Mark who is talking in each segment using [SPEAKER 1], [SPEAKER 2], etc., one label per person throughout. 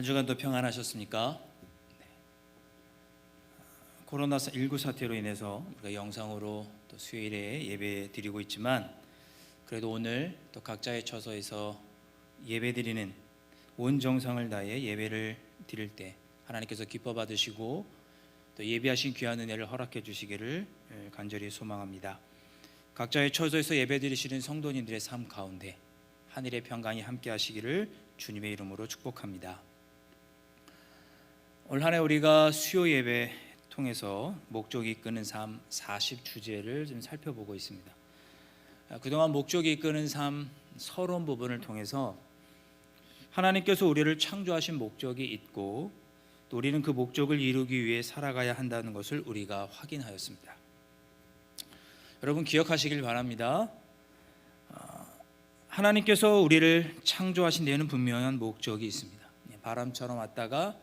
[SPEAKER 1] 한 주간도 평안하셨습니까? 네. 코로나19 사태로 인해서 우리가 영상으로 또 수요일에 예배 드리고 있지만, 그래도 오늘 또 각자의 처소에서 예배 드리는 온 정성을 다해 예배를 드릴 때 하나님께서 기뻐 받으시고 또 예배하신 귀한 은혜를 허락해 주시기를 간절히 소망합니다. 각자의 처소에서 예배 드리시는 성도님들의 삶 가운데 하늘의 평강이 함께 하시기를 주님의 이름으로 축복합니다. 올 한 해 우리가 수요 예배 통해서 목적이 이끄는 삶 40주제를 좀 살펴보고 있습니다. 그동안 목적이 이끄는 삶 서론 부분을 통해서 하나님께서 우리를 창조하신 목적이 있고 또 우리는 그 목적을 이루기 위해 살아가야 한다는 것을 우리가 확인하였습니다. 여러분 기억하시길 바랍니다. 하나님께서 우리를 창조하신 데에는 분명한 목적이 있습니다. 바람처럼 왔다가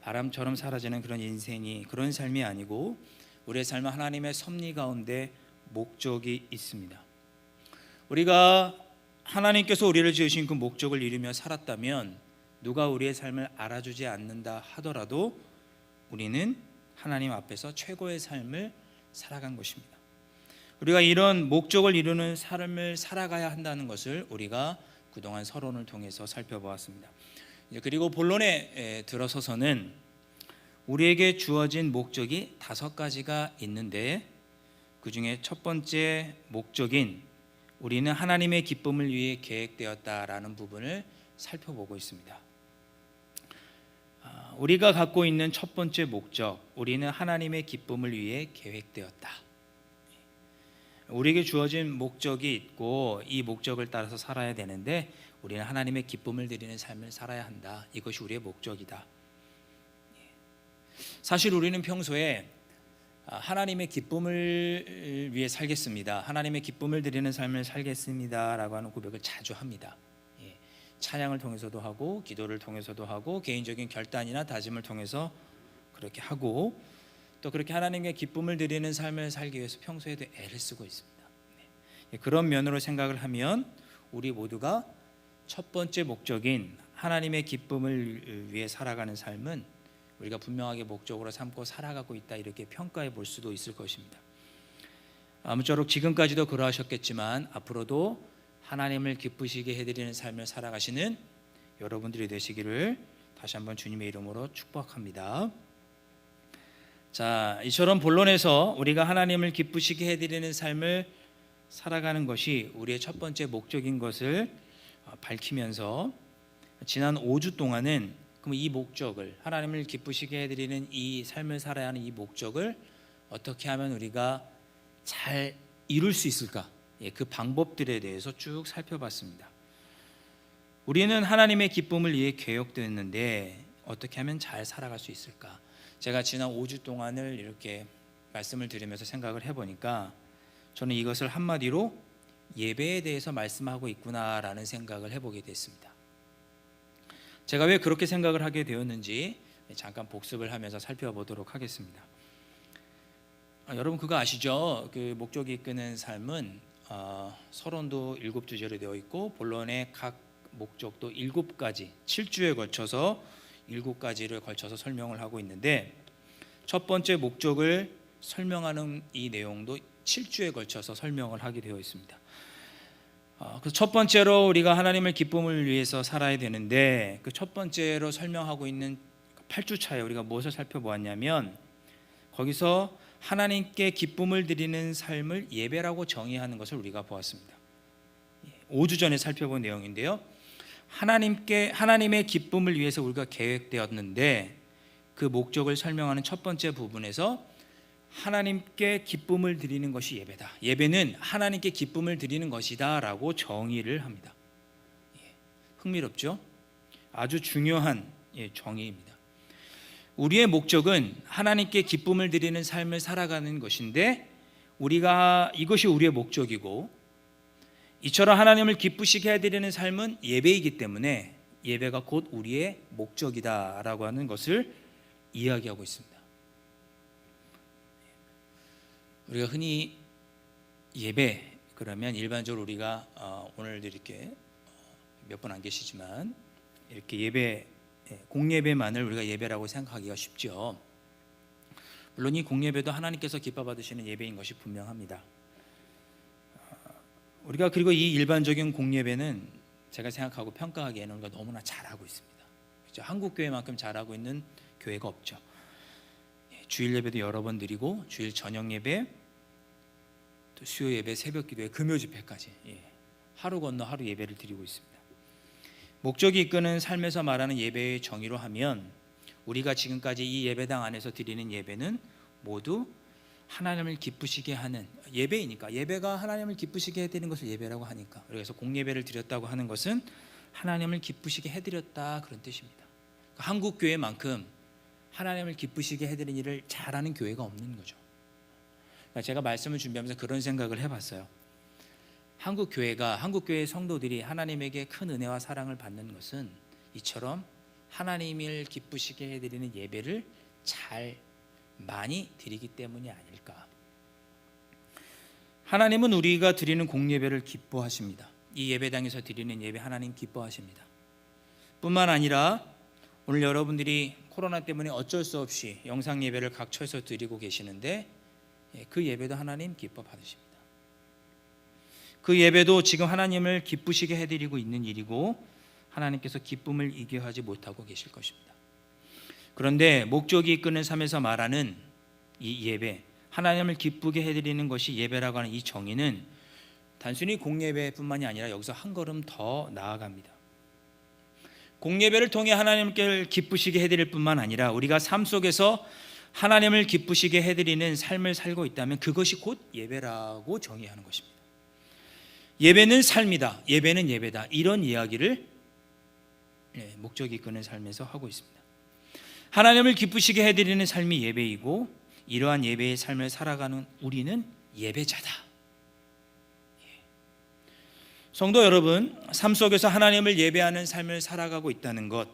[SPEAKER 1] 바람처럼 사라지는 그런 인생이, 그런 삶이 아니고 우리의 삶은 하나님의 섭리 가운데 목적이 있습니다. 우리가 하나님께서 우리를 지으신 그 목적을 이루며 살았다면 누가 우리의 삶을 알아주지 않는다 하더라도 우리는 하나님 앞에서 최고의 삶을 살아간 것입니다. 우리가 이런 목적을 이루는 삶을 살아가야 한다는 것을 우리가 그동안 서론을 통해서 살펴보았습니다. 그리고 본론에 들어서서는 우리에게 주어진 목적이 5가지가 있는데 그 중에 첫 번째 목적인 우리는 하나님의 기쁨을 위해 계획되었다라는 부분을 살펴보고 있습니다. 우리가 갖고 있는 첫 번째 목적, 우리는 하나님의 기쁨을 위해 계획되었다. 우리에게 주어진 목적이 있고 이 목적을 따라서 살아야 되는데 우리는 하나님의 기쁨을 드리는 삶을 살아야 한다. 이것이 우리의 목적이다. 사실 우리는 평소에 하나님의 기쁨을 위해 살겠습니다, 하나님의 기쁨을 드리는 삶을 살겠습니다 라고 하는 고백을 자주 합니다. 찬양을 통해서도 하고 기도를 통해서도 하고 개인적인 결단이나 다짐을 통해서 그렇게 하고 또 그렇게 하나님의 기쁨을 드리는 삶을 살기 위해서 평소에도 애를 쓰고 있습니다. 그런 면으로 생각을 하면 우리 모두가 첫 번째 목적인 하나님의 기쁨을 위해 살아가는 삶은 우리가 분명하게 목적으로 삼고 살아가고 있다, 이렇게 평가해 볼 수도 있을 것입니다. 아무쪼록 지금까지도 그러하셨겠지만 앞으로도 하나님을 기쁘시게 해드리는 삶을 살아가시는 여러분들이 되시기를 다시 한번 주님의 이름으로 축복합니다. 자, 이처럼 본론에서 우리가 하나님을 기쁘시게 해드리는 삶을 살아가는 것이 우리의 첫 번째 목적인 것을 밝히면서 지난 5주 동안은 그럼 이 목적을, 하나님을 기쁘시게 해드리는 이 삶을 살아야 하는 이 목적을 어떻게 하면 우리가 잘 이룰 수 있을까? 그 방법들에 대해서 쭉 살펴봤습니다. 우리는 하나님의 기쁨을 위해 계획되었는데 어떻게 하면 잘 살아갈 수 있을까? 제가 지난 5주 동안을 이렇게 말씀을 드리면서 생각을 해보니까 저는 이것을 한마디로 예배에 대해서 말씀하고 있구나라는 생각을 해보게 됐습니다. 제가 왜 그렇게 생각을 하게 되었는지 잠깐 복습을 하면서 살펴보도록 하겠습니다. 여러분 그거 아시죠? 그 목적이 이끄는 삶은 서론도 7주제로 되어 있고 본론의 각 목적도 7가지, 7주에 걸쳐서 7가지를 걸쳐서 설명을 하고 있는데 첫 번째 목적을 설명하는 이 내용도 7주에 걸쳐서 설명을 하게 되어 있습니다. 그래서 첫 번째로 우리가 하나님을 기쁨을 위해서 살아야 되는데 그 첫 번째로 설명하고 있는 8주차에 우리가 무엇을 살펴보았냐면 거기서 하나님께 기쁨을 드리는 삶을 예배라고 정의하는 것을 우리가 보았습니다. 5주 전에 살펴본 내용인데요, 하나님의 기쁨을 위해서 우리가 계획되었는데 그 목적을 설명하는 첫 번째 부분에서 하나님께 기쁨을 드리는 것이 예배다, 예배는 하나님께 기쁨을 드리는 것이다 라고 정의를 합니다. 흥미롭죠? 아주 중요한 정의입니다. 우리의 목적은 하나님께 기쁨을 드리는 삶을 살아가는 것인데 이것이 우리의 목적이고 이처럼 하나님을 기쁘시게 해드리는 삶은 예배이기 때문에 예배가 곧 우리의 목적이다 라고 하는 것을 이야기하고 있습니다. 우리가 흔히 예배 그러면 일반적으로 우리가 오늘도 이렇게 몇 분 안 계시지만 이렇게 예배 공예배만을 우리가 예배라고 생각하기가 쉽죠. 물론 이 공예배도 하나님께서 기뻐 받으시는 예배인 것이 분명합니다. 우리가 그리고 이 일반적인 공예배는 제가 생각하고 평가하기에는 우리가 너무나 잘하고 있습니다. 그렇죠? 한국 교회만큼 잘하고 있는 교회가 없죠. 주일 예배도 여러 번 드리고 주일 저녁 예배, 또 수요 예배, 새벽 기도회, 금요 집회까지 하루 건너 하루 예배를 드리고 있습니다. 목적이 이끄는 삶에서 말하는 예배의 정의로 하면 우리가 지금까지 이 예배당 안에서 드리는 예배는 모두 하나님을 기쁘시게 하는 예배이니까, 예배가 하나님을 기쁘시게 해드리는 것을 예배라고 하니까, 그래서 공예배를 드렸다고 하는 것은 하나님을 기쁘시게 해드렸다, 그런 뜻입니다. 한국 교회만큼 하나님을 기쁘시게 해드리는 일을 잘하는 교회가 없는 거죠. 제가 말씀을 준비하면서 그런 생각을 해봤어요. 한국 교회의 성도들이 하나님에게 큰 은혜와 사랑을 받는 것은 이처럼 하나님을 기쁘시게 해드리는 예배를 많이 드리기 때문이 아닐까. 하나님은 우리가 드리는 공예배를 기뻐하십니다. 이 예배당에서 드리는 예배 하나님 기뻐하십니다. 뿐만 아니라 오늘 여러분들이 코로나 때문에 어쩔 수 없이 영상 예배를 각처에서 드리고 계시는데 그 예배도 하나님 기뻐 받으십니다. 그 예배도 지금 하나님을 기쁘시게 해드리고 있는 일이고 하나님께서 기쁨을 이겨하지 못하고 계실 것입니다. 그런데 목적이 이끄는 삶에서 말하는 이 예배, 하나님을 기쁘게 해드리는 것이 예배라고 하는 이 정의는 단순히 공예배뿐만이 아니라 여기서 한 걸음 더 나아갑니다. 공예배를 통해 하나님께 기쁘시게 해드릴 뿐만 아니라 우리가 삶 속에서 하나님을 기쁘시게 해드리는 삶을 살고 있다면 그것이 곧 예배라고 정의하는 것입니다. 예배는 삶이다, 예배는 예배다, 이런 이야기를 목적이 이끄는 삶에서 하고 있습니다. 하나님을 기쁘시게 해드리는 삶이 예배이고 이러한 예배의 삶을 살아가는 우리는 예배자다. 성도 여러분, 삶 속에서 하나님을 예배하는 삶을 살아가는 것,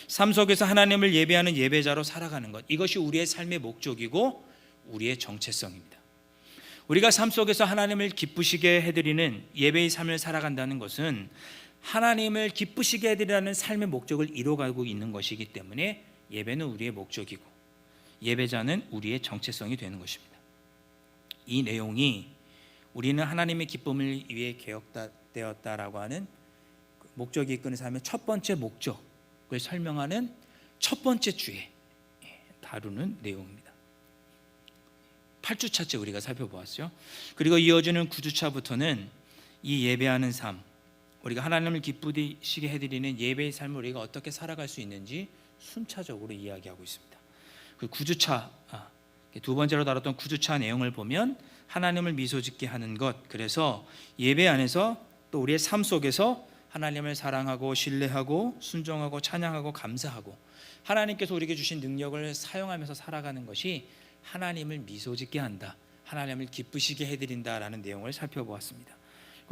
[SPEAKER 1] 삶 속에서 하나님을 예배하는 예배자로 살아가는 것, 이것이 우리의 삶의 목적이고 우리의 정체성입니다. 우리가 삶 속에서 하나님을 기쁘시게 해드리는 예배의 삶을 살아간다는 것은 하나님을 기쁘시게 해드리라는 삶의 목적을 이뤄가고 있는 것이기 때문에 예배는 우리의 목적이고 예배자는 우리의 정체성이 되는 것입니다. 이 내용이 우리는 하나님의 기쁨을 위해 개혁되었다라고 하는 목적이 이끄는 삶의 첫 번째 목적을 설명하는 첫 번째 주에 다루는 내용입니다. 8주차째 우리가 살펴보았죠. 그리고 이어지는 9주차부터는 이 예배하는 삶, 우리가 하나님을 기쁘시게 해드리는 예배의 삶을 우리가 어떻게 살아갈 수 있는지 순차적으로 이야기하고 있습니다. 그 9주차, 두 번째로 다뤘던 9주차 내용을 보면 하나님을 미소짓게 하는 것, 그래서 예배 안에서 또 우리의 삶 속에서 하나님을 사랑하고 신뢰하고 순종하고 찬양하고 감사하고 하나님께서 우리에게 주신 능력을 사용하면서 살아가는 것이 하나님을 미소짓게 한다, 하나님을 기쁘시게 해드린다라는 내용을 살펴보았습니다.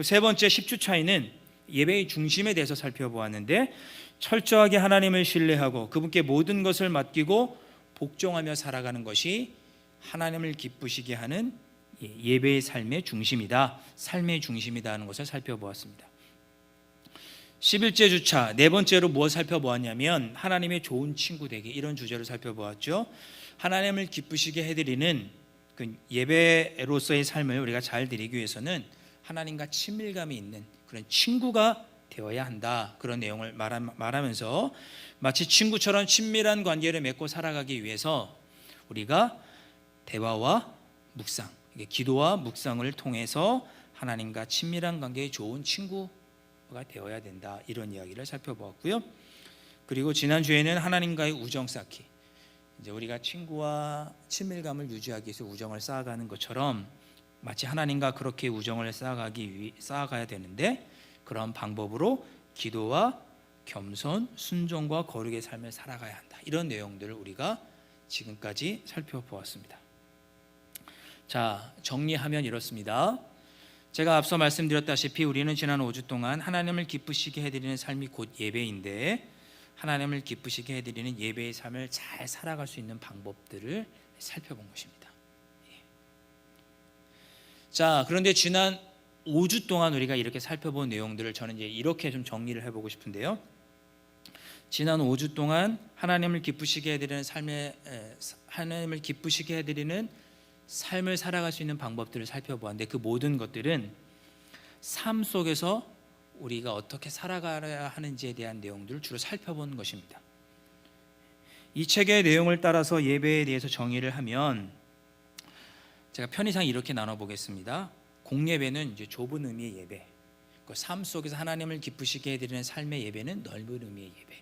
[SPEAKER 1] 세 번째 10주차에는 예배의 중심에 대해서 살펴보았는데 철저하게 하나님을 신뢰하고 그분께 모든 것을 맡기고 복종하며 살아가는 것이 하나님을 기쁘시게 하는 예배의 삶의 중심이다, 삶의 중심이다 하는 것을 살펴보았습니다. 11째 주차 네 번째로 무엇을 살펴보았냐면 하나님의 좋은 친구 되기, 이런 주제를 살펴보았죠. 하나님을 기쁘시게 해드리는 그 예배로서의 삶을 우리가 잘 드리기 위해서는 하나님과 친밀감이 있는 그런 친구가 되어야 한다, 그런 내용을 말하면서 마치 친구처럼 친밀한 관계를 맺고 살아가기 위해서 우리가 대화와 묵상, 기도와 묵상을 통해서 하나님과 친밀한 관계의 좋은 친구가 되어야 된다, 이런 이야기를 살펴보았고요. 그리고 지난주에는 하나님과의 우정 쌓기, 이제 우리가 친구와 친밀감을 유지하기 위해서 우정을 쌓아가는 것처럼 마치 하나님과 그렇게 우정을 쌓아가야 되는데 그런 방법으로 기도와 겸손, 순종과 거룩의 삶을 살아가야 한다, 이런 내용들을 우리가 지금까지 살펴보았습니다. 자, 정리하면 이렇습니다. 제가 앞서 말씀드렸다시피 우리는 지난 5주 동안 하나님을 기쁘시게 해드리는 삶이 곧 예배인데 하나님을 기쁘시게 해드리는 예배의 삶을 잘 살아갈 수 있는 방법들을 살펴본 것입니다. 자, 그런데 지난 5주 동안 우리가 이렇게 살펴본 내용들을 저는 이제 이렇게 좀 정리를 해보고 싶은데요. 지난 5주 동안 하나님을 기쁘시게 해드리는 삶을 살아갈 수 있는 방법들을 살펴보았는데, 그 모든 것들은 삶 속에서 우리가 어떻게 살아가야 하는지에 대한 내용들을 주로 살펴본 것입니다. 이 책의 내용을 따라서 예배에 대해서 정의를 하면 제가 편의상 이렇게 나눠보겠습니다. 공예배는 이제 좁은 의미의 예배, 삶 속에서 하나님을 기쁘시게 해드리는 삶의 예배는 넓은 의미의 예배.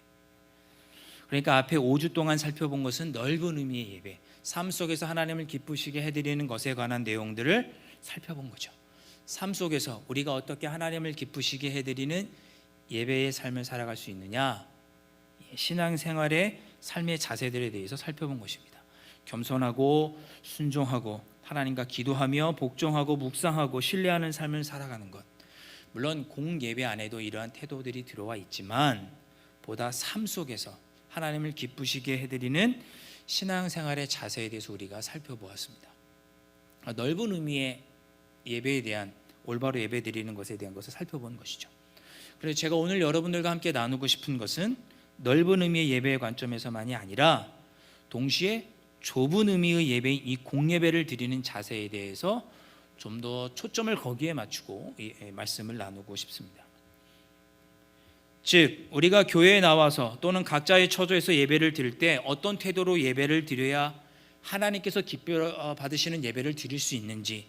[SPEAKER 1] 그러니까 앞에 5주 동안 살펴본 것은 넓은 의미의 예배, 삶 속에서 하나님을 기쁘시게 해드리는 것에 관한 내용들을 살펴본 거죠. 삶 속에서 우리가 어떻게 하나님을 기쁘시게 해드리는 예배의 삶을 살아갈 수 있느냐, 신앙생활의 삶의 자세들에 대해서 살펴본 것입니다. 겸손하고 순종하고 하나님과 기도하며 복종하고 묵상하고 신뢰하는 삶을 살아가는 것, 물론 공예배 안에도 이러한 태도들이 들어와 있지만 보다 삶 속에서 하나님을 기쁘시게 해드리는 신앙생활의 자세에 대해서 우리가 살펴보았습니다. 넓은 의미의 예배에 대한, 올바로 예배 드리는 것에 대한 것을 살펴본 것이죠. 그래서 제가 오늘 여러분들과 함께 나누고 싶은 것은 넓은 의미의 예배의 관점에서만이 아니라 동시에 좁은 의미의 예배인 이 공예배를 드리는 자세에 대해서 좀 더 초점을 거기에 맞추고 이 말씀을 나누고 싶습니다. 즉, 우리가 교회에 나와서 또는 각자의 처소에서 예배를 드릴 때 어떤 태도로 예배를 드려야 하나님께서 기뻐 받으시는 예배를 드릴 수 있는지,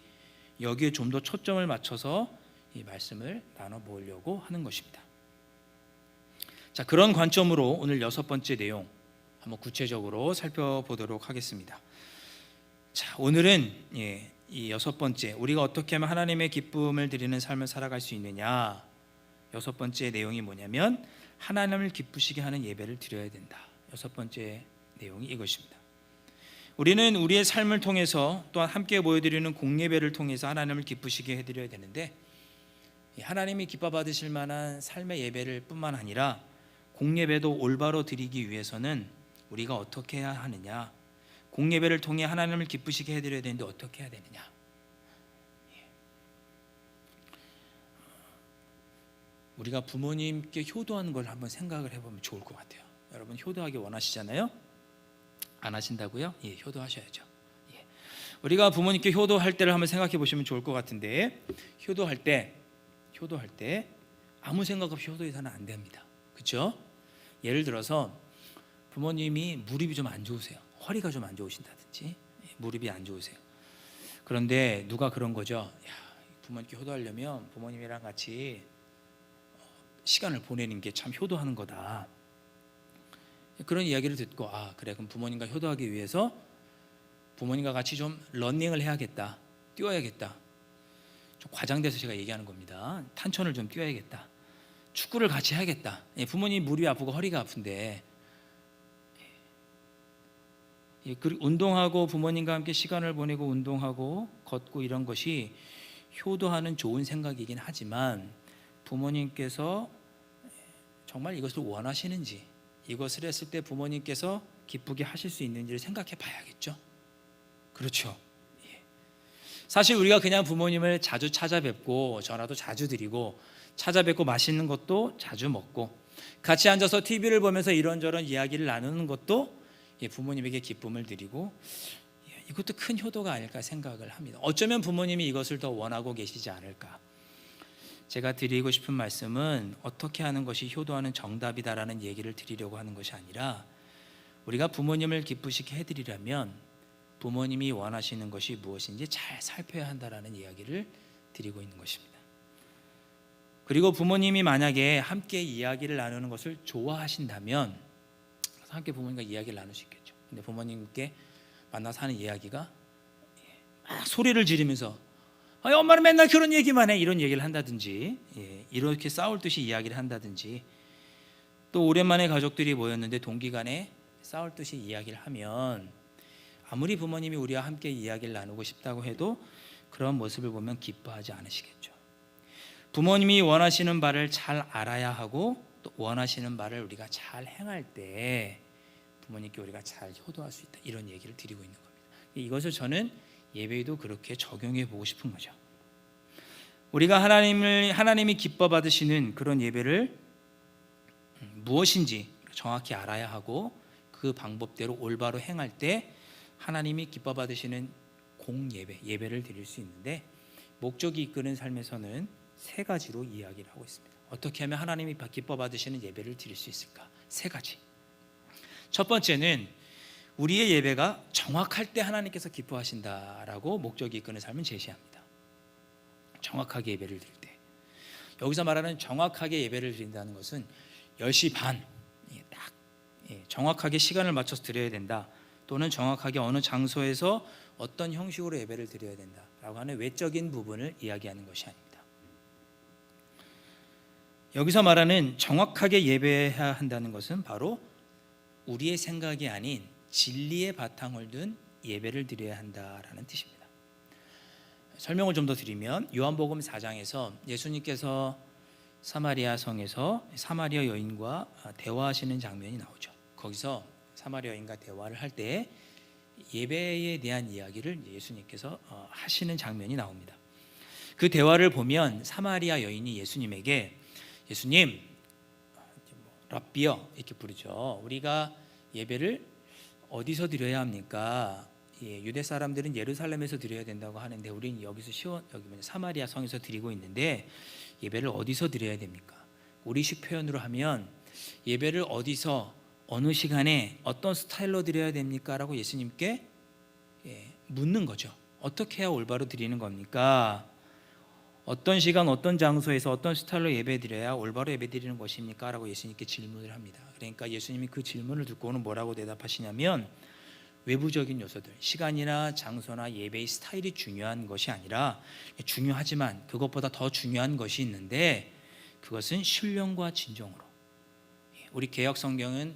[SPEAKER 1] 여기에 좀 더 초점을 맞춰서 이 말씀을 나눠보려고 하는 것입니다. 자, 그런 관점으로 오늘 6번째 내용 한번 구체적으로 살펴보도록 하겠습니다. 자, 오늘은 이 6번째, 우리가 어떻게 하면 하나님의 기쁨을 드리는 삶을 살아갈 수 있느냐, 6번째 내용이 뭐냐면 하나님을 기쁘시게 하는 예배를 드려야 된다. 6번째 내용이 이것입니다. 우리는 우리의 삶을 통해서 또한 함께 보여드리는 공예배를 통해서 하나님을 기쁘시게 해드려야 되는데, 하나님이 기뻐 받으실 만한 삶의 예배를 뿐만 아니라 공예배도 올바로 드리기 위해서는 우리가 어떻게 해야 하느냐, 공예배를 통해 하나님을 기쁘시게 해드려야 되는데 어떻게 해야 되느냐. 우리가 부모님께 효도하는 걸 한번 생각을 해보면 좋을 것 같아요. 여러분 효도하기 원하시잖아요? 안 하신다고요? 예, 효도하셔야죠. 예. 우리가 부모님께 효도할 때를 한번 생각해 보시면 좋을 것 같은데, 효도할 때 아무 생각 없이 효도해서는 안 됩니다. 그렇죠? 예를 들어서 부모님이 무릎이 좀 안 좋으세요. 허리가 좀 안 좋으신다든지 무릎이 안 좋으세요. 그런데 누가 그런 거죠. 야, 부모님께 효도하려면 부모님이랑 같이 시간을 보내는 게 참 효도하는 거다. 그런 이야기를 듣고, 아 그래, 그럼 부모님과 효도하기 위해서 부모님과 같이 좀 러닝을 해야겠다, 뛰어야겠다. 좀 과장돼서 제가 얘기하는 겁니다. 탄천을 좀 뛰어야겠다, 축구를 같이 해야겠다. 부모님 무릎이 아프고 허리가 아픈데 운동하고 부모님과 함께 시간을 보내고 운동하고 걷고 이런 것이 효도하는 좋은 생각이긴 하지만 부모님께서 정말 이것을 원하시는지, 이것을 했을 때 부모님께서 기쁘게 하실 수 있는지를 생각해 봐야겠죠. 그렇죠. 예. 사실 우리가 그냥 부모님을 자주 찾아뵙고 전화도 자주 드리고 찾아뵙고 맛있는 것도 자주 먹고 같이 앉아서 TV를 보면서 이런저런 이야기를 나누는 것도 부모님에게 기쁨을 드리고, 이것도 큰 효도가 아닐까 생각을 합니다. 어쩌면 부모님이 이것을 더 원하고 계시지 않을까. 제가 드리고 싶은 말씀은 어떻게 하는 것이 효도하는 정답이다라는 얘기를 드리려고 하는 것이 아니라, 우리가 부모님을 기쁘시게 해드리려면 부모님이 원하시는 것이 무엇인지 잘 살펴야 한다라는 이야기를 드리고 있는 것입니다. 그리고 부모님이 만약에 함께 이야기를 나누는 것을 좋아하신다면 함께 부모님과 이야기를 나눌 수 있겠죠. 근데 부모님께 만나서 하는 이야기가 막 소리를 지르면서 엄마는 맨날 그런 얘기만 해, 이런 얘기를 한다든지, 이렇게 싸울 듯이 이야기를 한다든지, 또 오랜만에 가족들이 모였는데 동기간에 싸울 듯이 이야기를 하면 아무리 부모님이 우리와 함께 이야기를 나누고 싶다고 해도 그런 모습을 보면 기뻐하지 않으시겠죠. 부모님이 원하시는 바를 잘 알아야 하고 또 원하시는 바를 우리가 잘 행할 때 부모님께 우리가 잘 효도할 수 있다, 이런 얘기를 드리고 있는 겁니다. 이것을 저는 예배에도 그렇게 적용해 보고 싶은 거죠. 우리가 하나님이 기뻐 받으시는 그런 예배를 무엇인지 정확히 알아야 하고 그 방법대로 올바로 행할 때 하나님이 기뻐 받으시는 공예배, 예배를 드릴 수 있는데, 목적이 이끄는 삶에서는 세 가지로 이야기를 하고 있습니다. 어떻게 하면 하나님이 기뻐 받으시는 예배를 드릴 수 있을까? 세 가지. 첫 번째는 우리의 예배가 정확할 때 하나님께서 기뻐하신다라고 목적이 이끄는 삶을 제시합니다. 정확하게 예배를 드릴 때. 여기서 말하는 정확하게 예배를 드린다는 것은 10시 반 딱 정확하게 시간을 맞춰서 드려야 된다, 또는 정확하게 어느 장소에서 어떤 형식으로 예배를 드려야 된다라고 하는 외적인 부분을 이야기하는 것이 아닙니다. 여기서 말하는 정확하게 예배해야 한다는 것은 바로 우리의 생각이 아닌 진리의 바탕을 둔 예배를 드려야 한다라는 뜻입니다. 설명을 좀 더 드리면, 요한복음 4장에서 예수님께서 사마리아 성에서 사마리아 여인과 대화하시는 장면이 나오죠. 거기서 사마리아 여인과 대화를 할 때 예배에 대한 이야기를 예수님께서 하시는 장면이 나옵니다. 그 대화를 보면 사마리아 여인이 예수님에게, 예수님, 랍비여 이렇게 부르죠. 우리가 예배를 어디서 드려야 합니까? 유대 사람들은 예루살렘에서 드려야 된다고 하는데 우리는 여기서 여기 사마리아 성에서 드리고 있는데 예배를 어디서 드려야 됩니까? 우리식 표현으로 하면 예배를 어디서 어느 시간에 어떤 스타일로 드려야 됩니까? 라고 예수님께 묻는 거죠. 어떻게 해야 올바로 드리는 겁니까? 어떤 시간 어떤 장소에서 어떤 스타일로 예배 드려야 올바로 예배 드리는 것입니까? 라고 예수님께 질문을 합니다. 그러니까 예수님이 그 질문을 듣고는 뭐라고 대답하시냐면, 외부적인 요소들, 시간이나 장소나 예배의 스타일이 중요한 것이 아니라, 중요하지만 그것보다 더 중요한 것이 있는데, 그것은 신령과 진정으로, 우리 개역 성경은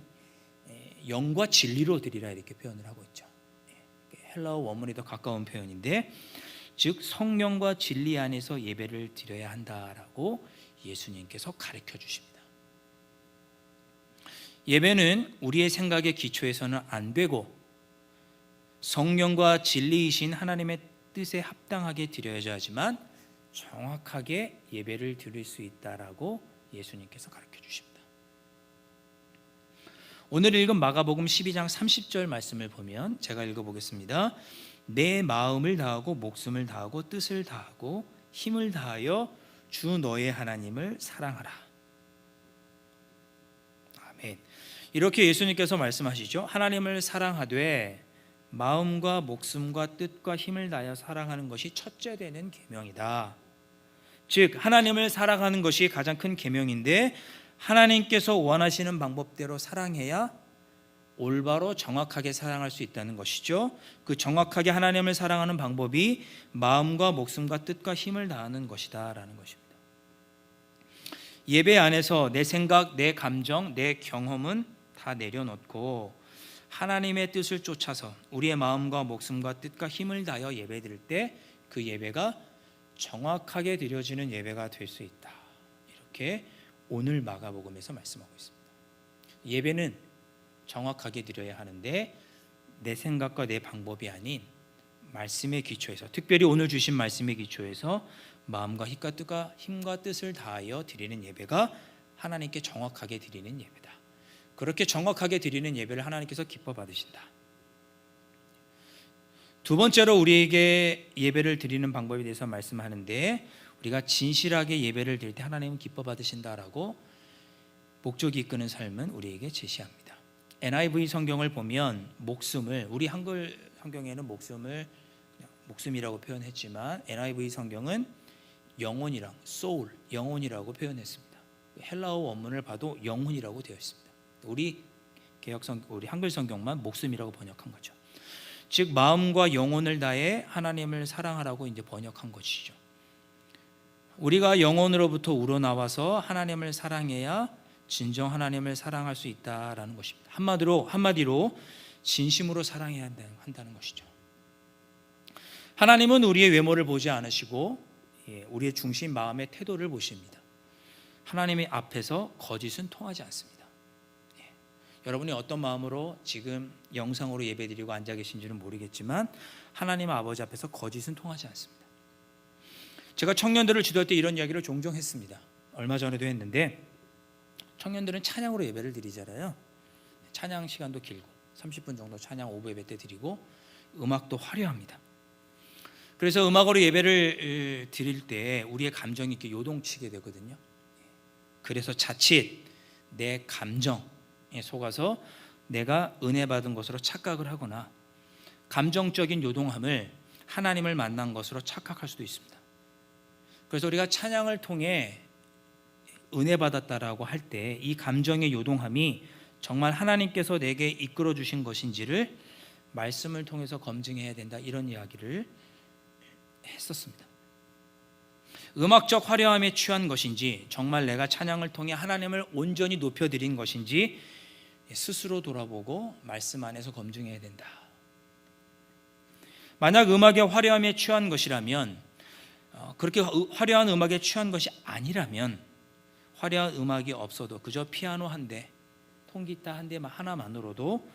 [SPEAKER 1] 영과 진리로 드리라 이렇게 표현을 하고 있죠. 헬라어 원문에 더 가까운 표현인데, 즉 성령과 진리 안에서 예배를 드려야 한다라고 예수님께서 가르쳐 주십니다. 예배는 우리의 생각의 기초에서는 안 되고 성령과 진리이신 하나님의 뜻에 합당하게 드려야 하지만 정확하게 예배를 드릴 수 있다라고 예수님께서 가르쳐 주십니다. 오늘 읽은 마가복음 12장 30절 말씀을 보면, 제가 읽어보겠습니다. 내 마음을 다하고 목숨을 다하고 뜻을 다하고 힘을 다하여 주 너의 하나님을 사랑하라. 아멘. 이렇게 예수님께서 말씀하시죠. 하나님을 사랑하되 마음과 목숨과 뜻과 힘을 다하여 사랑하는 것이 첫째 되는 계명이다. 즉 하나님을 사랑하는 것이 가장 큰 계명인데, 하나님께서 원하시는 방법대로 사랑해야 올바로 정확하게 사랑할 수 있다는 것이죠. 그 정확하게 하나님을 사랑하는 방법이 마음과 목숨과 뜻과 힘을 다하는 것이다 라는 것입니다. 예배 안에서 내 생각, 내 감정, 내 경험은 다 내려놓고 하나님의 뜻을 쫓아서 우리의 마음과 목숨과 뜻과 힘을 다하여 예배 드릴 때 그 예배가 정확하게 드려지는 예배가 될 수 있다. 이렇게 오늘 마가복음에서 말씀하고 있습니다. 예배는 정확하게 드려야 하는데 내 생각과 내 방법이 아닌 말씀의 기초에서, 특별히 오늘 주신 말씀의 기초에서 마음과 힘과 뜻을 다하여 드리는 예배가 하나님께 정확하게 드리는 예배다. 그렇게 정확하게 드리는 예배를 하나님께서 기뻐 받으신다. 두 번째로 우리에게 예배를 드리는 방법에 대해서 말씀하는데, 우리가 진실하게 예배를 드릴 때 하나님은 기뻐 받으신다라고 목적이 이끄는 삶은 우리에게 제시합니다. NIV 성경을 보면 목숨을, 우리 한글 성경에는 목숨을 목숨이라고 표현했지만 NIV 성경은 영혼이랑 soul, 영혼이라고 표현했습니다. 헬라어 원문을 봐도 영혼이라고 되어 있습니다. 우리 한글 성경만 목숨이라고 번역한 거죠. 즉 마음과 영혼을 다해 하나님을 사랑하라고 이제 번역한 것이죠. 우리가 영혼으로부터 우러나와서 하나님을 사랑해야 진정 하나님을 사랑할 수 있다라는 것입니다. 한마디로 진심으로 사랑해야 한다는 것이죠. 하나님은 우리의 외모를 보지 않으시고 우리의 중심 마음의 태도를 보십니다. 하나님의 앞에서 거짓은 통하지 않습니다. 여러분이 어떤 마음으로 지금 영상으로 예배드리고 앉아 계신지는 모르겠지만 하나님 아버지 앞에서 거짓은 통하지 않습니다. 제가 청년들을 지도할 때 이런 이야기를 종종 했습니다. 얼마 전에도 했는데, 청년들은 찬양으로 예배를 드리잖아요. 찬양 시간도 길고 30분 정도 찬양 오부 예배 때 드리고 음악도 화려합니다. 그래서 음악으로 예배를 드릴 때 우리의 감정이 이렇게 요동치게 되거든요. 그래서 자칫 내 감정에 속아서 내가 은혜 받은 것으로 착각을 하거나 감정적인 요동함을 하나님을 만난 것으로 착각할 수도 있습니다. 그래서 우리가 찬양을 통해 은혜 받았다라고 할 때 이 감정의 요동함이 정말 하나님께서 내게 이끌어 주신 것인지를 말씀을 통해서 검증해야 된다, 이런 이야기를 했었습니다. 음악적 화려함에 취한 것인지 정말 내가 찬양을 통해 하나님을 온전히 높여드린 것인지 스스로 돌아보고 말씀 안에서 검증해야 된다. 만약 음악의 화려함에 취한 것이라면, 그렇게 화려한 음악에 취한 것이 아니라면, 화려한 음악이 없어도 그저 피아노 한 대, 통기타 한 대 하나만으로도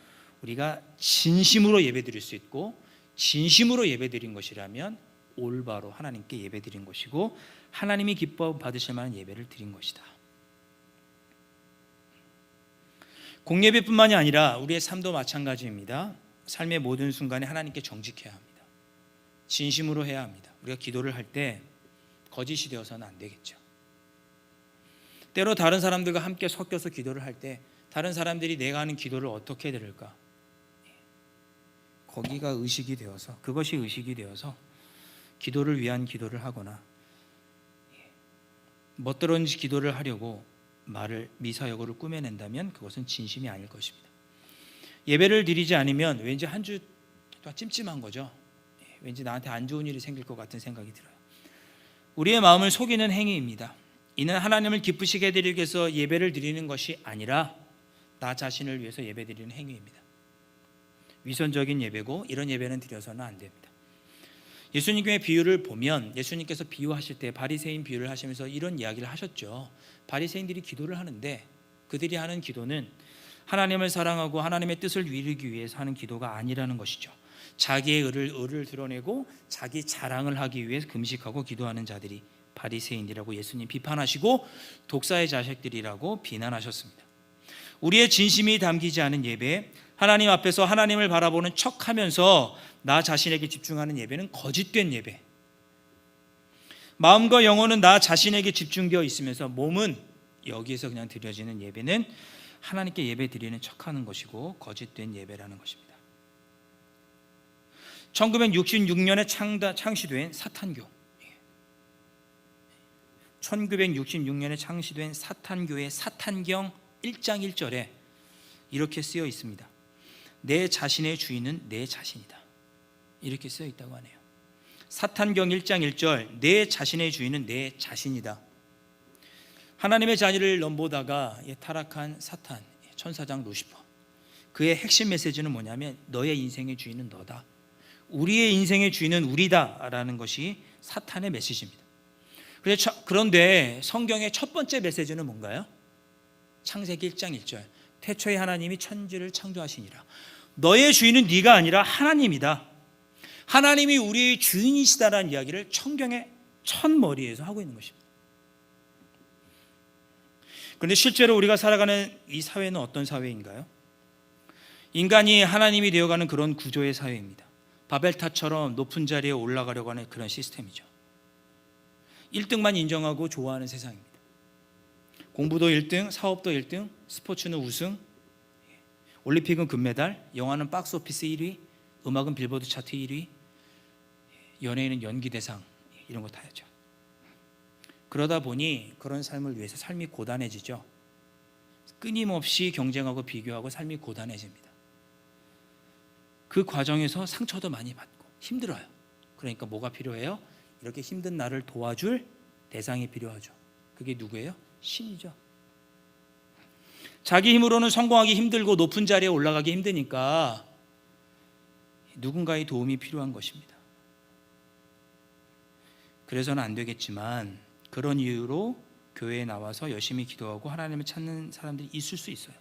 [SPEAKER 1] 우리가 진심으로 예배드릴 수 있고, 진심으로 예배드린 것이라면 올바로 하나님께 예배드린 것이고 하나님이 기뻐 받으실 만한 예배를 드린 것이다. 공예배뿐만이 아니라 우리의 삶도 마찬가지입니다. 삶의 모든 순간에 하나님께 정직해야 합니다. 진심으로 해야 합니다. 우리가 기도를 할 때 거짓이 되어서는 안 되겠죠. 때로 다른 사람들과 함께 섞여서 기도를 할 때 다른 사람들이 내가 하는 기도를 어떻게 들을까, 거기가 의식이 되어서, 그것이 의식이 되어서 기도를 위한 기도를 하거나 멋들어진 기도를 하려고 말을 미사여구를 꾸며낸다면 그것은 진심이 아닐 것입니다. 예배를 드리지 않으면 왠지 한 주 동안 찜찜한 거죠. 왠지 나한테 안 좋은 일이 생길 것 같은 생각이 들어요. 우리의 마음을 속이는 행위입니다. 이는 하나님을 기쁘시게 해드리기 위해서 예배를 드리는 것이 아니라 나 자신을 위해서 예배 드리는 행위입니다. 위선적인 예배고 이런 예배는 드려서는 안 됩니다. 예수님의 비유를 보면 예수님께서 비유하실 때 바리새인 비유를 하시면서 이런 이야기를 하셨죠. 바리새인들이 기도를 하는데 그들이 하는 기도는 하나님을 사랑하고 하나님의 뜻을 이루기 위해서 하는 기도가 아니라는 것이죠. 자기의 의를 드러내고 자기 자랑을 하기 위해서 금식하고 기도하는 자들이 바리새인이라고 예수님 비판하시고 독사의 자식들이라고 비난하셨습니다. 우리의 진심이 담기지 않은 예배, 하나님 앞에서 하나님을 바라보는 척하면서 나 자신에게 집중하는 예배는 거짓된 예배. 마음과 영혼은 나 자신에게 집중되어 있으면서 몸은 여기에서 그냥 드려지는 예배는 하나님께 예배 드리는 척하는 것이고 거짓된 예배라는 것입니다. 1966년에 창시된 사탄교, 1966년에 창시된 사탄교의 사탄경 1장 1절에 이렇게 쓰여 있습니다. 내 자신의 주인은 내 자신이다, 이렇게 쓰여 있다고 하네요. 사탄경 1장 1절, 내 자신의 주인은 내 자신이다. 하나님의 자녀를 넘보다가 타락한 사탄, 천사장 루시퍼, 그의 핵심 메시지는 뭐냐면 너의 인생의 주인은 너다, 우리의 인생의 주인은 우리다 라는 것이 사탄의 메시지입니다. 그런데 성경의 첫 번째 메시지는 뭔가요? 창세기 1장 1절, 태초에 하나님이 천지를 창조하시니라. 너의 주인은 네가 아니라 하나님이다. 하나님이 우리의 주인이시다라는 이야기를 성경의 첫 머리에서 하고 있는 것입니다. 그런데 실제로 우리가 살아가는 이 사회는 어떤 사회인가요? 인간이 하나님이 되어가는 그런 구조의 사회입니다. 바벨탑처럼 높은 자리에 올라가려고 하는 그런 시스템이죠. 1등만 인정하고 좋아하는 세상입니다. 공부도 1등, 사업도 1등, 스포츠는 우승, 올림픽은 금메달, 영화는 박스오피스 1위, 음악은 빌보드 차트 1위, 연예인은 연기대상, 이런 거 타야죠. 그러다 보니 그런 삶을 위해서 삶이 고단해지죠. 끊임없이 경쟁하고 비교하고 삶이 고단해집니다. 그 과정에서 상처도 많이 받고 힘들어요. 그러니까 뭐가 필요해요? 이렇게 힘든 나를 도와줄 대상이 필요하죠. 그게 누구예요? 신이죠. 자기 힘으로는 성공하기 힘들고 높은 자리에 올라가기 힘드니까 누군가의 도움이 필요한 것입니다. 그래서는 안 되겠지만 그런 이유로 교회에 나와서 열심히 기도하고 하나님을 찾는 사람들이 있을 수 있어요.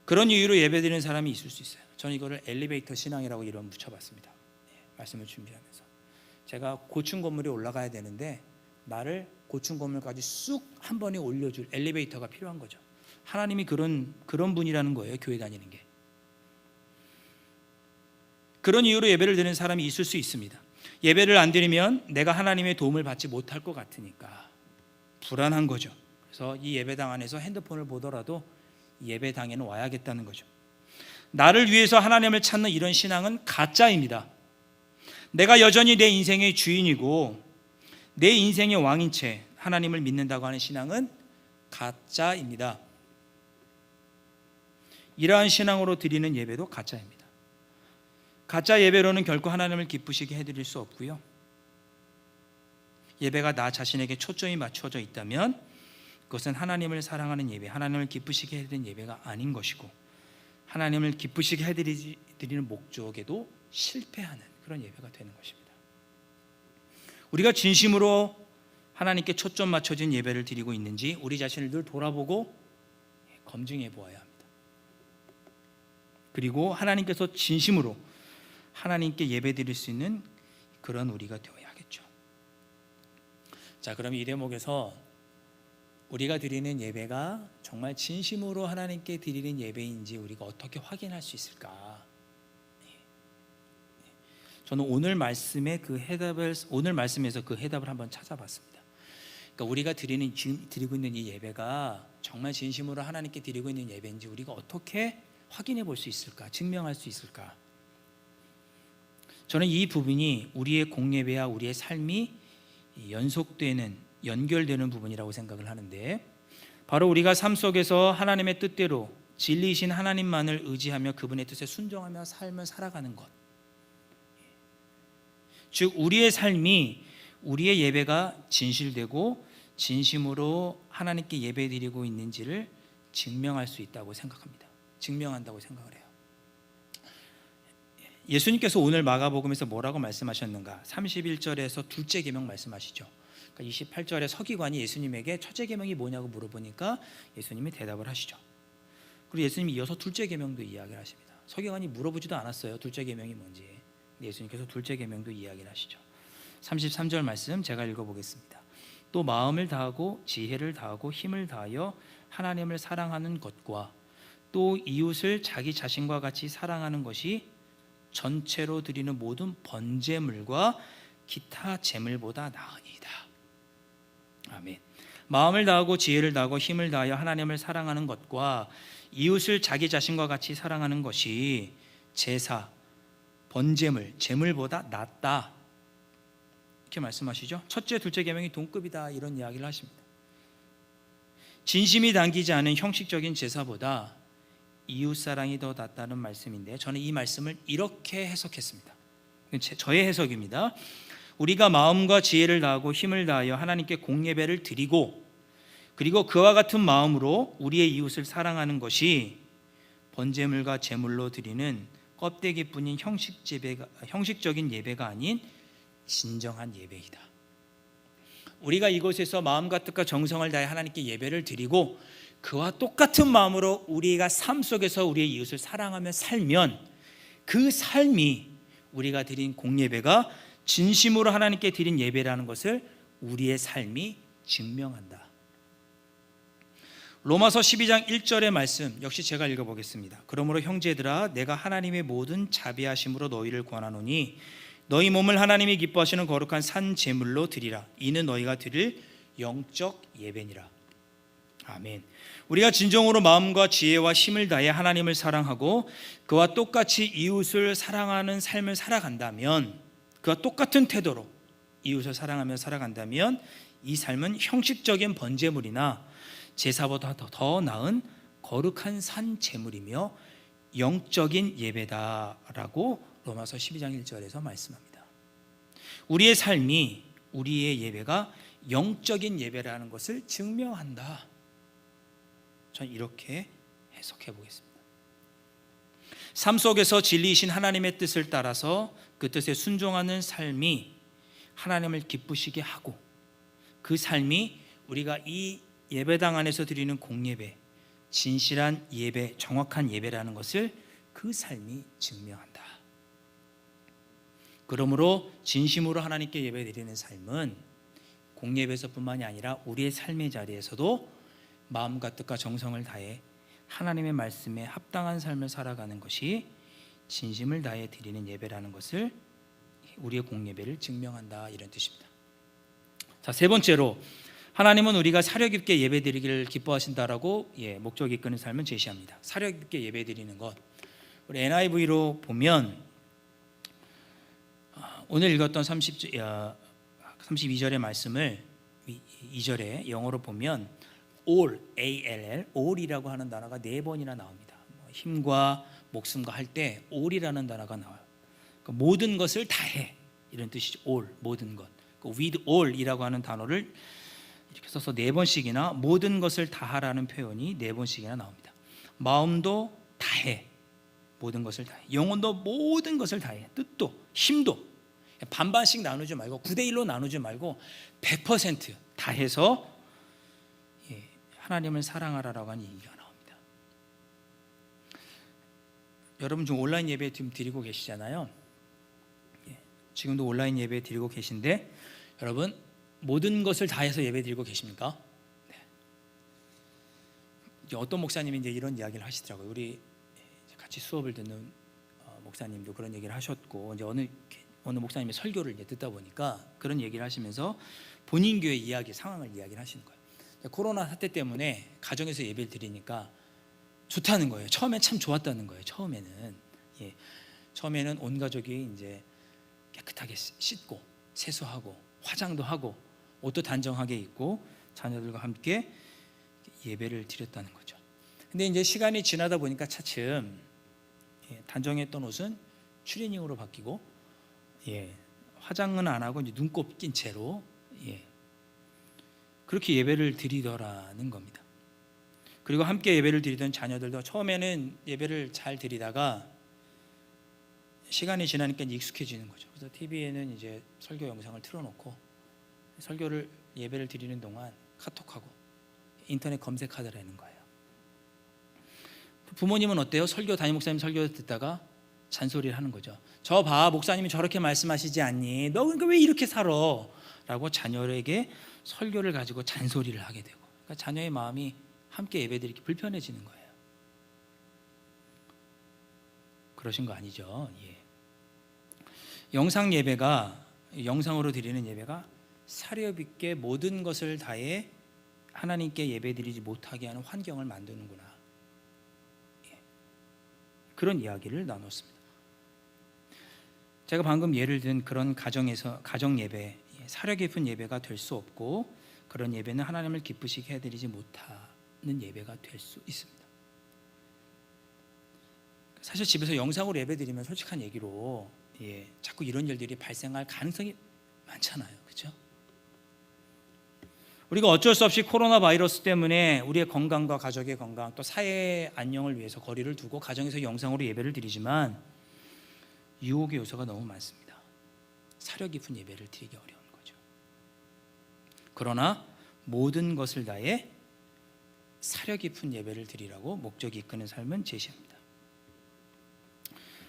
[SPEAKER 1] 그런 이유로 예배드리는 사람이 있을 수 있어요. 저는 이거를 엘리베이터 신앙이라고 이름 붙여봤습니다. 말씀을 준비하면서 제가 고층 건물에 올라가야 되는데 나를 고층 건물까지 쑥 한 번에 올려줄 엘리베이터가 필요한 거죠. 하나님이 그런 분이라는 거예요. 교회 다니는 게. 그런 이유로 예배를 드리는 사람이 있을 수 있습니다. 예배를 안 드리면 내가 하나님의 도움을 받지 못할 것 같으니까 불안한 거죠. 그래서 이 예배당 안에서 핸드폰을 보더라도 예배당에는 와야겠다는 거죠. 나를 위해서 하나님을 찾는 이런 신앙은 가짜입니다. 내가 여전히 내 인생의 주인이고 내 인생의 왕인 채 하나님을 믿는다고 하는 신앙은 가짜입니다. 이러한 신앙으로 드리는 예배도 가짜입니다. 가짜 예배로는 결코 하나님을 기쁘시게 해드릴 수 없고요. 예배가 나 자신에게 초점이 맞춰져 있다면 그것은 하나님을 사랑하는 예배, 하나님을 기쁘시게 해드리는 예배가 아닌 것이고 하나님을 기쁘시게 해드리는 목적에도 실패하는 그런 예배가 되는 것입니다. 우리가 진심으로 하나님께 초점 맞춰진 예배를 드리고 있는지 우리 자신을 늘 돌아보고 검증해 보아야 합니다. 그리고 하나님께서 진심으로 하나님께 예배 드릴 수 있는 그런 우리가 되어야 하겠죠. 자, 그럼 이 대목에서 우리가 드리는 예배가 정말 진심으로 하나님께 드리는 예배인지 우리가 어떻게 확인할 수 있을까? 저는 오늘 말씀에서 그 해답을 한번 찾아봤습니다. 그러니까 우리가 드리고 있는 이 예배가 정말 진심으로 하나님께 드리고 있는 예배인지 우리가 어떻게 확인해 볼 수 있을까? 증명할 수 있을까? 저는 이 부분이 우리의 공예배와 우리의 삶이 연결되는 부분이라고 생각을 하는데, 바로 우리가 삶 속에서 하나님의 뜻대로 진리이신 하나님만을 의지하며 그분의 뜻에 순종하며 삶을 살아가는 것, 즉 우리의 삶이, 우리의 예배가 진실되고 진심으로 하나님께 예배드리고 있는지를 증명할 수 있다고 생각합니다. 증명한다고 생각을 해요. 예수님께서 오늘 마가복음에서 뭐라고 말씀하셨는가? 31절에서 둘째 계명 말씀하시죠. 그러니까 28절에 서기관이 예수님에게 첫째 계명이 뭐냐고 물어보니까 예수님이 대답을 하시죠. 그리고 예수님이 이어서 둘째 계명도 이야기를 하십니다. 서기관이 물어보지도 않았어요. 둘째 계명이 뭔지. 예수님께서 둘째 계명도 이야기를 하시죠. 33절 말씀 제가 읽어보겠습니다. 또 마음을 다하고 지혜를 다하고 힘을 다하여 하나님을 사랑하는 것과 또 이웃을 자기 자신과 같이 사랑하는 것이 전체로 드리는 모든 번제물과 기타 제물보다 나으니이다. 아멘. 마음을 다하고 지혜를 다하고 힘을 다하여 하나님을 사랑하는 것과 이웃을 자기 자신과 같이 사랑하는 것이 제사, 번제물, 제물보다 낫다. 이렇게 말씀하시죠. 첫째, 둘째 계명이 동급이다, 이런 이야기를 하십니다. 진심이 담기지 않은 형식적인 제사보다 이웃사랑이 더 낫다는 말씀인데, 저는 이 말씀을 이렇게 해석했습니다. 저의 해석입니다. 우리가 마음과 지혜를 다하고 힘을 다하여 하나님께 공예배를 드리고, 그리고 그와 같은 마음으로 우리의 이웃을 사랑하는 것이 번제물과 제물로 드리는 껍데기뿐인 형식적인 예배가 아닌 진정한 예배이다. 우리가 이곳에서 마음과 뜻과 정성을 다해 하나님께 예배를 드리고 그와 똑같은 마음으로 우리가 삶 속에서 우리의 이웃을 사랑하며 살면 그 삶이 우리가 드린 공예배가 진심으로 하나님께 드린 예배라는 것을 우리의 삶이 증명한다. 로마서 12장 1절의 말씀 역시 제가 읽어보겠습니다. 그러므로 형제들아, 내가 하나님의 모든 자비하심으로 너희를 권하노니 너희 몸을 하나님이 기뻐하시는 거룩한 산 제물로 드리라. 이는 너희가 드릴 영적 예배니라. 아멘. 우리가 진정으로 마음과 지혜와 힘을 다해 하나님을 사랑하고 그와 똑같이 이웃을 사랑하는 삶을 살아간다면, 그와 똑같은 태도로 이웃을 사랑하며 살아간다면 이 삶은 형식적인 번제물이나 제사보다 더 나은 거룩한 산 제물이며 영적인 예배다라고 로마서 12장 1절에서 말씀합니다. 우리의 삶이, 우리의 예배가 영적인 예배라는 것을 증명한다. 전 이렇게 해석해 보겠습니다. 삶 속에서 진리이신 하나님의 뜻을 따라서 그 뜻에 순종하는 삶이 하나님을 기쁘시게 하고, 그 삶이 우리가 이 예배당 안에서 드리는 공예배, 진실한 예배, 정확한 예배라는 것을 그 삶이 증명한다. 그러므로 진심으로 하나님께 예배 드리는 삶은 공예배에서뿐만이 아니라 우리의 삶의 자리에서도 마음과 뜻과 정성을 다해 하나님의 말씀에 합당한 삶을 살아가는 것이 진심을 다해 드리는 예배라는 것을, 우리의 공예배를 증명한다, 이런 뜻입니다. 자, 세 번째로 하나님은 우리가 사려 깊게 예배드리기를 기뻐하신다라고 목적 이끄는 삶을 제시합니다. 사려 깊게 예배드리는 것. 우리 NIV로 보면 오늘 읽었던 32절의 말씀을 2절에 영어로 보면 all, A-L-L, all이라고 하는 단어가 4번이나 나옵니다. 힘과 목숨과 할 때 all이라는 단어가 나와요. 그러니까 모든 것을 다해, 이런 뜻이죠. all, 모든 것. with all이라고 하는 단어를 이렇게 써서 4번씩이나 모든 것을 다하라는 표현이 4번씩이나 나옵니다. 마음도 다해, 모든 것을 다해. 영혼도 모든 것을 다해. 뜻도, 힘도 반반씩 나누지 말고 9대1로 나누지 말고 100% 다해서 하나님을 사랑하라라고 하는 얘기가 나옵니다. 여러분 좀 온라인 예배 지금 드리고 계시잖아요. 지금도 온라인 예배 드리고 계신데 여러분 모든 것을 다해서 예배 드리고 계십니까? 네. 어떤 목사님이 이제 이런 이야기를 하시더라고요. 우리 같이 수업을 듣는 목사님도 그런 얘기를 하셨고, 이제 어느 목사님의 설교를 이제 듣다 보니까 그런 얘기를 하시면서 본인 교회 이야기 상황을 이야기를 하시는 거예요. 코로나 사태 때문에 가정에서 예배를 드리니까 좋다는 거예요. 처음엔 참 좋았다는 거예요. 처음에는 온 가족이 이제 깨끗하게 씻고 세수하고 화장도 하고 옷도 단정하게 입고 자녀들과 함께 예배를 드렸다는 거죠. 근데 이제 시간이 지나다 보니까 차츰 단정했던 옷은 추리닝으로 바뀌고, 화장은 안 하고 이제 눈곱 낀 채로 그렇게 예배를 드리더라는 겁니다. 그리고 함께 예배를 드리던 자녀들도 처음에는 예배를 잘 드리다가 시간이 지나니까 익숙해지는 거죠. 그래서 TV에는 이제 설교 영상을 틀어놓고 설교를 예배를 드리는 동안 카톡하고 인터넷 검색하더라는 거예요. 부모님은 어때요? 담임 목사님 설교 듣다가 잔소리를 하는 거죠. 저 봐, 목사님이 저렇게 말씀하시지 않니? 너 그러니까 왜 이렇게 살아? 라고 자녀에게 설교를 가지고 잔소리를 하게 되고, 그러니까 자녀의 마음이 함께 예배드리기 불편해지는 거예요. 그러신 거 아니죠? 영상으로 드리는 예배가 사려 깊게 모든 것을 다해 하나님께 예배드리지 못하게 하는 환경을 만드는구나, 그런 이야기를 나눴습니다. 제가 방금 예를 든 그런 가정 예배, 사려 깊은 예배가 될 수 없고, 그런 예배는 하나님을 기쁘시게 해드리지 못하는 예배가 될 수 있습니다. 사실 집에서 영상으로 예배드리면 솔직한 얘기로 자꾸 이런 일들이 발생할 가능성이 많잖아요. 그렇죠? 우리가 어쩔 수 없이 코로나 바이러스 때문에 우리의 건강과 가족의 건강, 또 사회의 안녕을 위해서 거리를 두고 가정에서 영상으로 예배를 드리지만 유혹의 요소가 너무 많습니다. 사려 깊은 예배를 드리기 어려운 거죠. 그러나 모든 것을 다해 사려 깊은 예배를 드리라고 목적이 이끄는 삶은 제시합니다.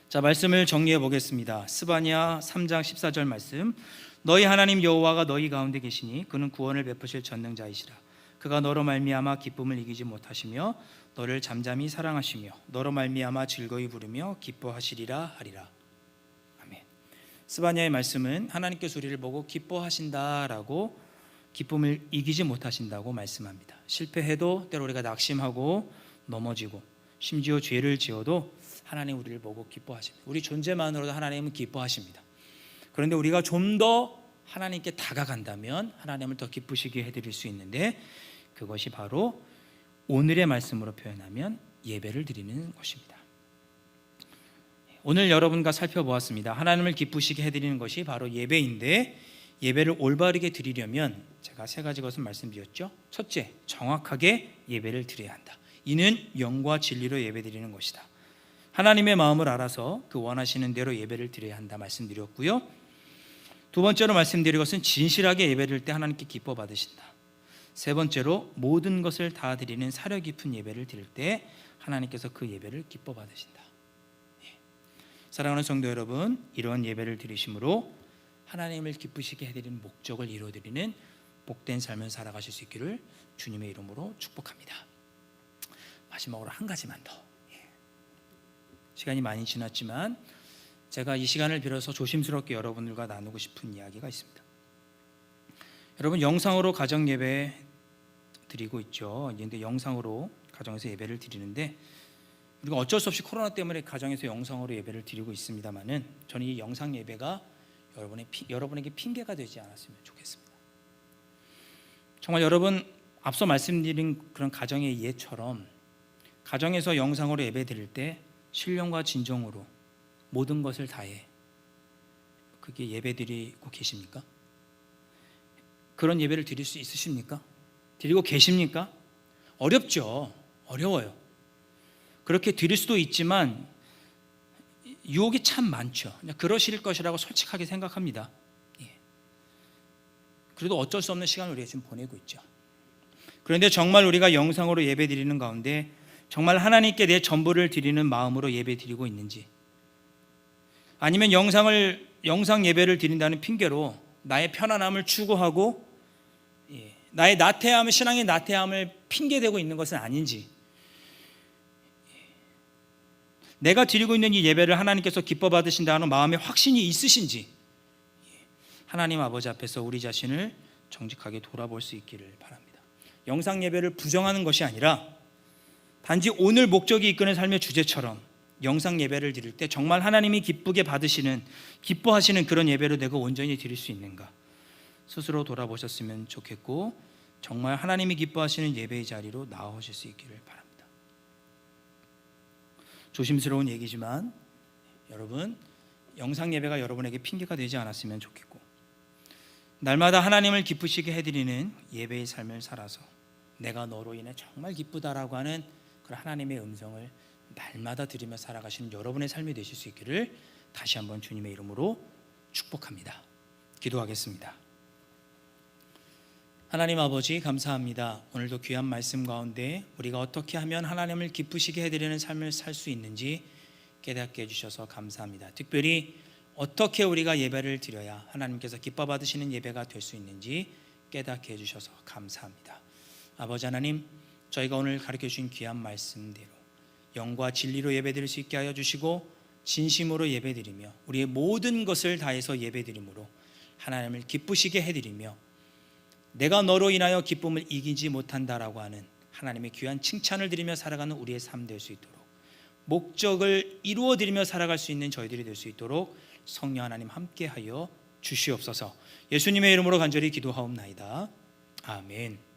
[SPEAKER 1] 자, 말씀을 정리해 보겠습니다. 스바냐 3장 14절 말씀. 너희 하나님 여호와가 너희 가운데 계시니 그는 구원을 베푸실 전능자이시라. 그가 너로 말미암아 기쁨을 이기지 못하시며 너를 잠잠히 사랑하시며 너로 말미암아 즐거이 부르며 기뻐하시리라 하리라. 아멘. 스바냐의 말씀은 하나님께서 우리를 보고 기뻐하신다라고, 기쁨을 이기지 못하신다고 말씀합니다. 실패해도 때로 우리가 낙심하고 넘어지고 심지어 죄를 지어도 하나님 우리를 보고 기뻐하십니다. 우리 존재만으로도 하나님은 기뻐하십니다. 그런데 우리가 좀 더 하나님께 다가간다면 하나님을 더 기쁘시게 해드릴 수 있는데, 그것이 바로 오늘의 말씀으로 표현하면 예배를 드리는 것입니다. 오늘 여러분과 살펴보았습니다. 하나님을 기쁘시게 해드리는 것이 바로 예배인데, 예배를 올바르게 드리려면 제가 3가지 것을 말씀드렸죠. 첫째, 정확하게 예배를 드려야 한다. 이는 영과 진리로 예배드리는 것이다. 하나님의 마음을 알아서 그 원하시는 대로 예배를 드려야 한다 말씀드렸고요. 두 번째로 말씀드린 것은 진실하게 예배를 때 하나님께 기뻐 받으신다. 세 번째로 모든 것을 다 드리는 사려 깊은 예배를 드릴 때 하나님께서 그 예배를 기뻐 받으신다. 사랑하는 성도 여러분, 이러한 예배를 드리심으로 하나님을 기쁘시게 해드리는 목적을 이루어드리는 복된 삶을 살아가실 수 있기를 주님의 이름으로 축복합니다. 마지막으로 한 가지만 더. 시간이 많이 지났지만 제가 이 시간을 빌어서 조심스럽게 여러분들과 나누고 싶은 이야기가 있습니다. 여러분, 영상으로 가정 예배 드리고 있죠. 그런데 영상으로 가정에서 예배를 드리는데 우리가 어쩔 수 없이 코로나 때문에 가정에서 영상으로 예배를 드리고 있습니다만은 저는 이 영상 예배가 여러분에게 핑계가 되지 않았으면 좋겠습니다. 정말 여러분, 앞서 말씀드린 그런 가정의 예처럼 가정에서 영상으로 예배 드릴 때 신령과 진정으로 모든 것을 다해 그게 예배 드리고 계십니까? 그런 예배를 드릴 수 있으십니까? 드리고 계십니까? 어렵죠. 어려워요. 그렇게 드릴 수도 있지만 유혹이 참 많죠. 그러실 것이라고 솔직하게 생각합니다. 그래도 어쩔 수 없는 시간을 우리가 지금 보내고 있죠. 그런데 정말 우리가 영상으로 예배 드리는 가운데 정말 하나님께 내 전부를 드리는 마음으로 예배 드리고 있는지, 아니면 영상 예배를 드린다는 핑계로 나의 편안함을 추구하고 나의 나태함을, 신앙의 나태함을 핑계대고 있는 것은 아닌지, 내가 드리고 있는 이 예배를 하나님께서 기뻐 받으신다는 마음의 확신이 있으신지 하나님 아버지 앞에서 우리 자신을 정직하게 돌아볼 수 있기를 바랍니다. 영상 예배를 부정하는 것이 아니라 단지 오늘 목적이 이끄는 삶의 주제처럼 영상 예배를 드릴 때 정말 하나님이 기뻐하시는 그런 예배를 내가 온전히 드릴 수 있는가 스스로 돌아보셨으면 좋겠고, 정말 하나님이 기뻐하시는 예배의 자리로 나아오실 수 있기를 바랍니다. 조심스러운 얘기지만 여러분, 영상 예배가 여러분에게 핑계가 되지 않았으면 좋겠고, 날마다 하나님을 기쁘시게 해드리는 예배의 삶을 살아서 내가 너로 인해 정말 기쁘다라고 하는 그런 하나님의 음성을 날마다 들으며 살아가시는 여러분의 삶이 되실 수 있기를 다시 한번 주님의 이름으로 축복합니다. 기도하겠습니다. 하나님 아버지, 감사합니다. 오늘도 귀한 말씀 가운데 우리가 어떻게 하면 하나님을 기쁘시게 해드리는 삶을 살 수 있는지 깨닫게 해주셔서 감사합니다. 특별히 어떻게 우리가 예배를 드려야 하나님께서 기뻐 받으시는 예배가 될 수 있는지 깨닫게 해주셔서 감사합니다. 아버지 하나님, 저희가 오늘 가르쳐 주신 귀한 말씀대로 영과 진리로 예배드릴 수 있게 하여 주시고, 진심으로 예배드리며 우리의 모든 것을 다해서 예배드림으로 하나님을 기쁘시게 해드리며 내가 너로 인하여 기쁨을 이기지 못한다라고 하는 하나님의 귀한 칭찬을 드리며 살아가는 우리의 삶 될 수 있도록, 목적을 이루어드리며 살아갈 수 있는 저희들이 될 수 있도록 성령 하나님 함께하여 주시옵소서. 예수님의 이름으로 간절히 기도하옵나이다. 아멘.